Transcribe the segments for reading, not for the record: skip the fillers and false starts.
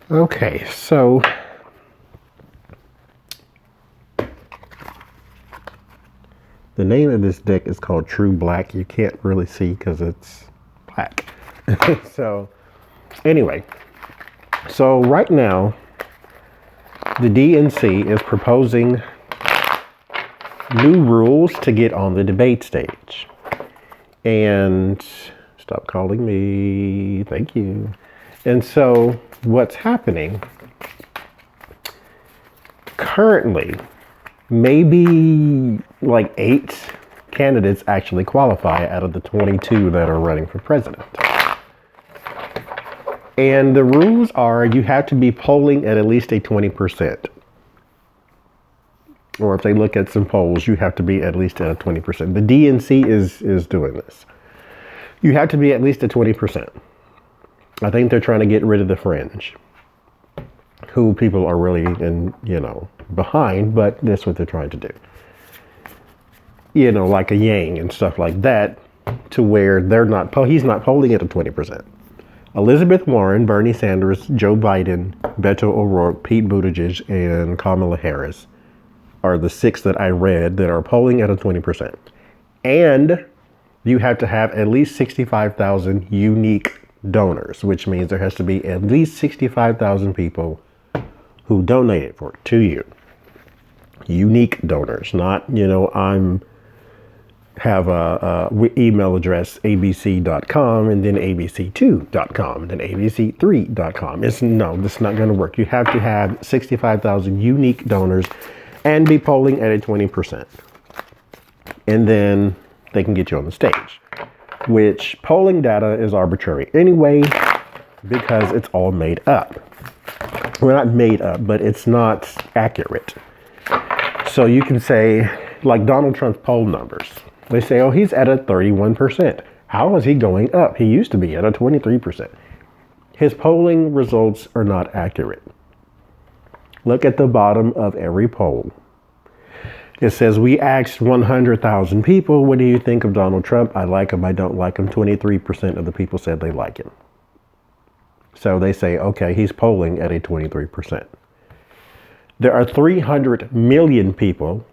Okay, so the name of this deck is called True Black. You can't really see because it's black. So anyway, so right now the DNC is proposing new rules to get on the debate stage. And stop calling me. Thank you. And so what's happening currently, maybe like 8 candidates actually qualify out of the 22 that are running for president. And the rules are you have to be polling at least a 20%. Or if they look at some polls, you have to be at least at a 20%. The DNC is doing this. You have to be at least at 20%. I think they're trying to get rid of the fringe, who people are really behind, but that's what they're trying to do. Like a Yang and stuff like that, to where he's not polling at a 20%. Elizabeth Warren, Bernie Sanders, Joe Biden, Beto O'Rourke, Pete Buttigieg, and Kamala Harris are the 6 that I read that are polling at a 20%. And you have to have at least 65,000 unique donors, which means there has to be at least 65,000 people who donated to you. Unique donors, not, I'm have a email address abc.com and then abc2.com and then abc3.com. This is not going to work. You have to have 65,000 unique donors and be polling at a 20%. And then they can get you on the stage, which polling data is arbitrary anyway, because it's all made up. Well, not made up, but it's not accurate. So you can say, like Donald Trump's poll numbers, they say, oh, he's at a 31%. How is he going up? He used to be at a 23%. His polling results are not accurate. Look at the bottom of every poll. It says, we asked 100,000 people, what do you think of Donald Trump? I like him, I don't like him. 23% of the people said they like him. So they say, okay, he's polling at a 23%. There are 300 million people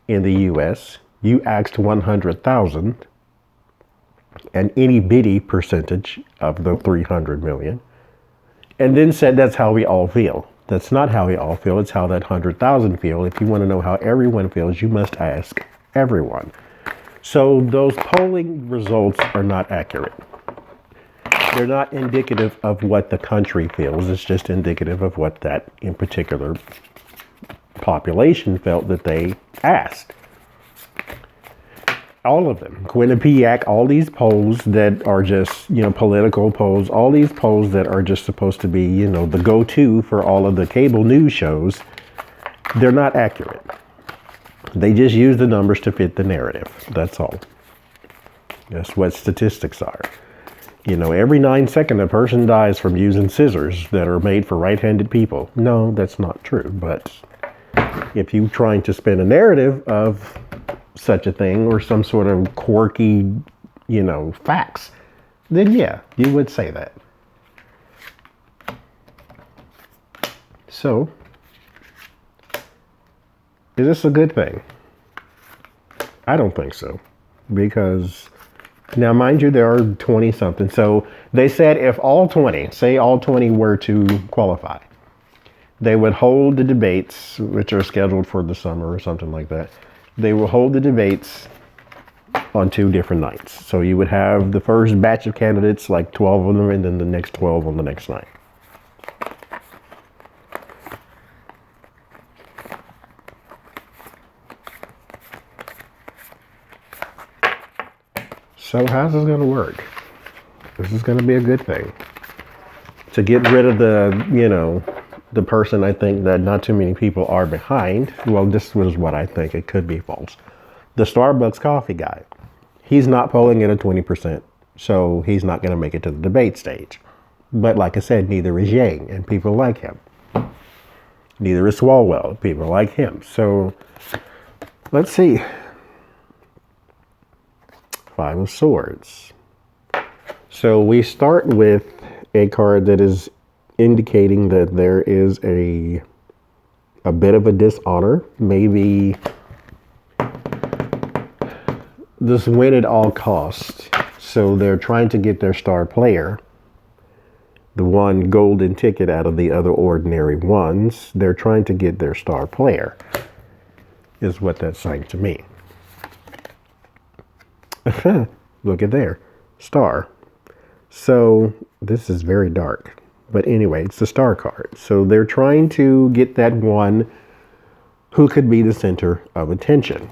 in the U.S. You asked 100,000, an itty bitty percentage of the 300 million, and then said that's how we all feel. That's not how we all feel. It's how that 100,000 feel. If you want to know how everyone feels, you must ask everyone. So those polling results are not accurate. They're not indicative of what the country feels. It's just indicative of what that in particular population felt that they asked. All of them, Quinnipiac, all these polls that are just, political polls, all these polls that are just supposed to be, the go-to for all of the cable news shows, they're not accurate. They just use the numbers to fit the narrative. That's all. That's what statistics are. Every 9 seconds a person dies from using scissors that are made for right-handed people. No, that's not true. But if you're trying to spin a narrative of such a thing or some sort of quirky, facts, then yeah, you would say that. So, is this a good thing? I don't think so. Because, now mind you, there are 20 something. So they said if all 20 were to qualify, they would hold the debates, which are scheduled for the summer or something like that. They will hold the debates on 2 different nights. So you would have the first batch of candidates, like 12 of them, and then the next 12 on the next night. So how's this going to work? This is going to be a good thing. To get rid of the person I think that not too many people are behind. Well, this was what I think. It could be false. The Starbucks coffee guy. He's not polling at a 20%, so he's not going to make it to the debate stage. But like I said, neither is Yang, and people like him. Neither is Swalwell. People like him. So let's see. 5 of Swords. So we start with a card that is indicating that there is a bit of a dishonor, maybe this win at all costs. So they're trying to get their star player, the one golden ticket out of the other ordinary ones. They're trying to get their star player, is what that's saying to me. Look at there, star. So this is very dark. But anyway, it's the star card. So they're trying to get that one who could be the center of attention,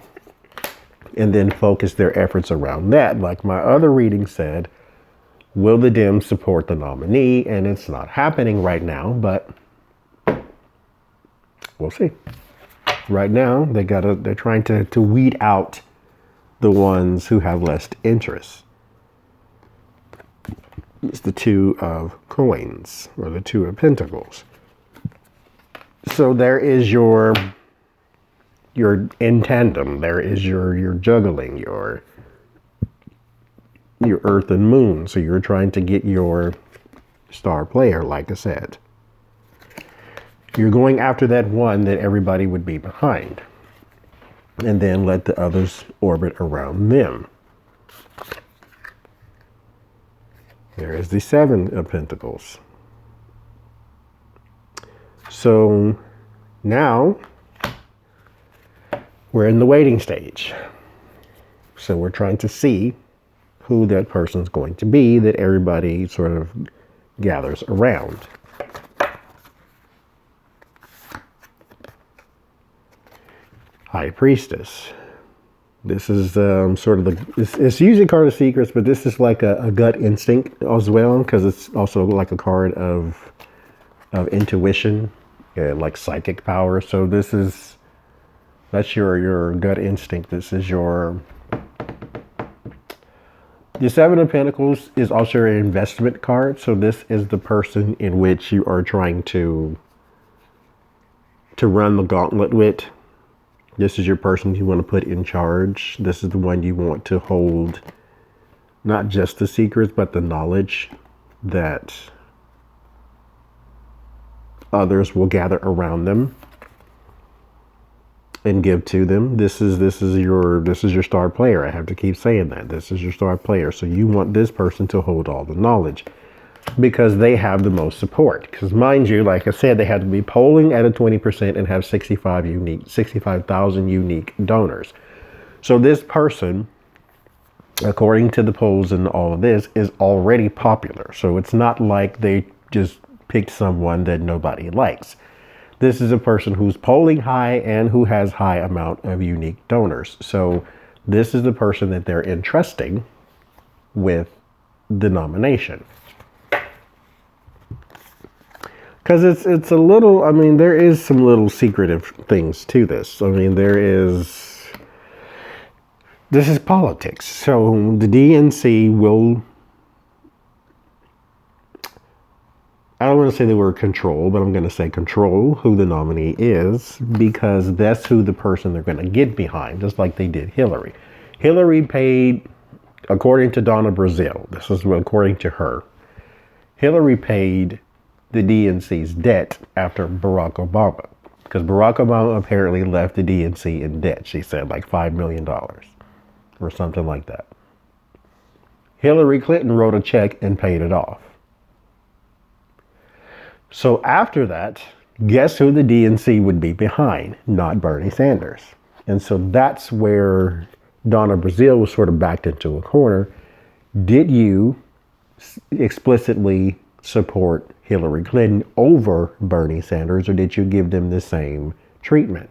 and then focus their efforts around that. Like my other reading said, will the Dems support the nominee? And it's not happening right now, but we'll see. Right now, they're trying to weed out the ones who have less interest. It's the Two of Coins, or the Two of Pentacles. So there is your in tandem. There is your juggling, your Earth and Moon. So you're trying to get your star player, like I said. You're going after that one that everybody would be behind, and then let the others orbit around them. There is the Seven of Pentacles. So now we're in the waiting stage. So we're trying to see who that person's going to be that everybody sort of gathers around. High Priestess. This is sort of it's usually a card of secrets, but this is like a gut instinct as well, because it's also like a card of intuition and like psychic power. So that's your gut instinct. This is the Seven of Pentacles is also an investment card. So this is the person in which you are trying to run the gauntlet with. This is your person you want to put in charge. This is the one you want to hold not just the secrets, but the knowledge that others will gather around them and give to them. This is your star player. I have to keep saying that. This is your star player. So you want this person to hold all the knowledge, because they have the most support. Because mind you, like I said, they have to be polling at a 20% and have 65,000 unique donors. So this person, according to the polls and all of this, is already popular. So it's not like they just picked someone that nobody likes. This is a person who's polling high and who has high amount of unique donors. So this is the person that they're entrusting with the nomination. Because it's a little, I mean, there is some little secretive things to this. I mean, this is politics. So the DNC will, I don't want to say the word control, but I'm going to say control who the nominee is, because that's who the person they're going to get behind, just like they did Hillary. Hillary paid, according to Donna Brazile, this is according to her, Hillary paid the DNC's debt after Barack Obama, because Barack Obama apparently left the DNC in debt. She said like $5 million or something like that. Hillary Clinton wrote a check and paid it off. So after that, guess who the DNC would be behind? Not Bernie Sanders. And so that's where Donna Brazile was sort of backed into a corner. Did you explicitly support Hillary Clinton over Bernie Sanders, or did you give them the same treatment?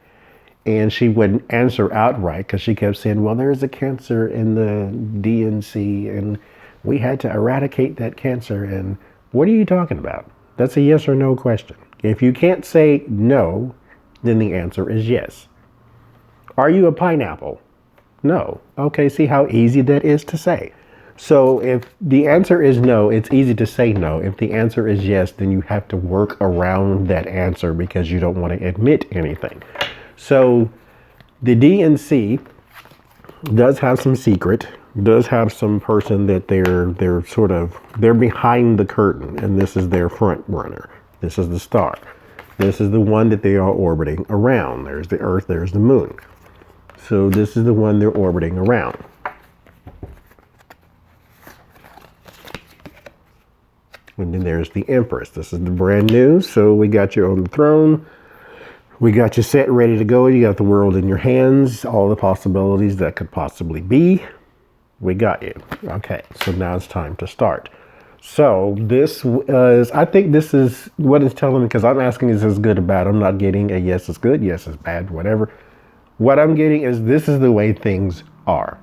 And she wouldn't answer outright, because she kept saying, well, there's a cancer in the DNC and we had to eradicate that cancer. And what are you talking about? That's a yes or no question. If you can't say no, then the answer is yes. Are you a pineapple? No. Okay, see how easy that is to say. So if the answer is no, it's easy to say no. If the answer is yes, then you have to work around that answer because you don't want to admit anything. So the DNC does have some secret, does have some person that they're behind the curtain, and this is their front runner. This is the star. This is the one that they are orbiting around. There's the Earth, there's the moon. So this is the one they're orbiting around. And then there's the Empress. This is the brand new. So we got you on the throne. We got you set, ready to go. You got the world in your hands. All the possibilities that could possibly be. We got you. Okay, so now it's time to start. So this is, I think this is what it's telling me, because I'm asking is this good or bad. I'm not getting a yes is good, yes is bad, whatever. What I'm getting is this is the way things are.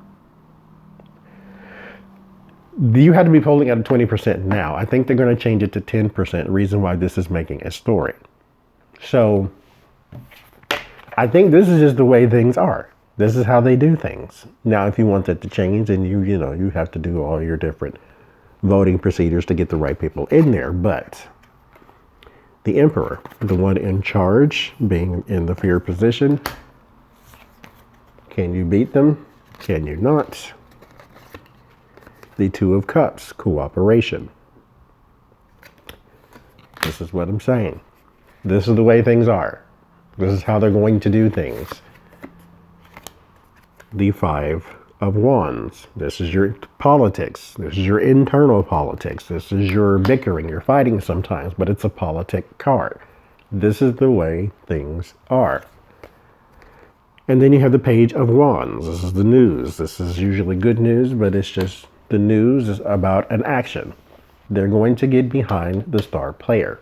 You had to be polling at a 20% now. I think they're going to change it to 10%. Reason why this is making a story. So I think this is just the way things are. This is how they do things. Now, if you want it to change, then you have to do all your different voting procedures to get the right people in there. But the Emperor, the one in charge, being in the fear position, can you beat them? Can you not? The Two of Cups, cooperation. This is what I'm saying. This is the way things are. This is how they're going to do things. The Five of Wands. This is your politics. This is your internal politics. This is your bickering. You're fighting sometimes, but it's a politic card. This is the way things are. And then you have the Page of Wands. This is the news. This is usually good news, but it's just the news is about an action. They're going to get behind the star player.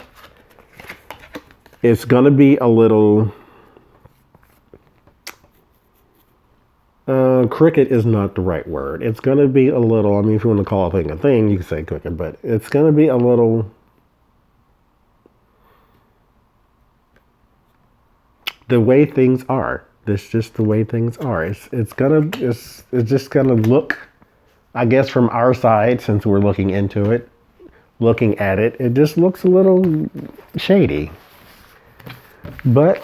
It's going to be a little... cricket is not the right word. It's going to be a little... I mean, if you want to call a thing, you can say cricket, but it's going to be a little... the way things are. This just the way things are. It's just gonna look, I guess from our side, since we're looking into it, looking at it, it just looks a little shady. But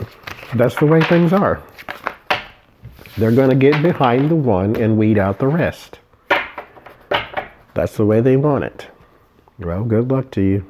that's the way things are. They're gonna get behind the one and weed out the rest. That's the way they want it. Well, good luck to you.